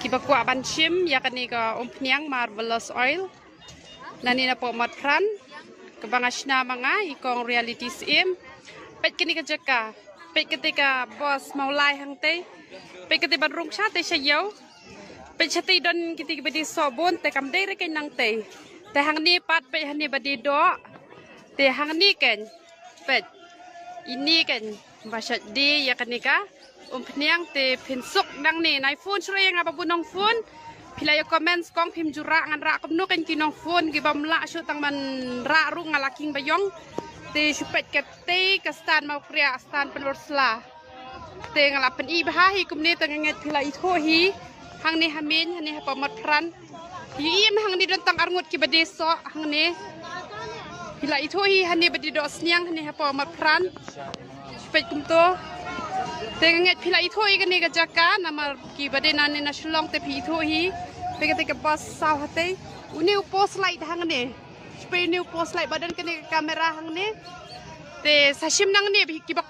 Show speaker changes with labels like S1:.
S1: Kiba kuat banchim ya kan ni ka umpniang marvelous oil. Nani na po matran. Kebangasna manga ikong reality sim. Pet kini kejaka. Pet ketika bos maulai hang te. Pet ketika rung cha te sayau. Pet chati don ketika bedi sobon te kam dere ken nang te. Te hang ni pat pet hang ni bedi do. Te hang ni ken. Pet ini kan basyat di ya kan ni ka. Umpniang te pinsuk nang ni nai phone sure yang apa bunong phone pilai comments kong pim jura ngan ra kum no kan kinong phone gi bam la shu tang man ra ru ngalaking bayong te supet ke te ka stan mau kria stan penursla te ngala pen I bahi kum ni tang nget pilai tho hi hang ni hamin hani ha pamat pran hi im hang ni don tang arngut ki bade so hang ni pilai tho hi hani bade do sniang hani ha pamat pran supet kum to Tenget pila itu ikan ni kerjakan nama kibade nani nasulong te pi itu hi pegate ke bos sah hati uni post light hang ni supaya ni post light badan kene kamera hang ni te sashim nang ni kibak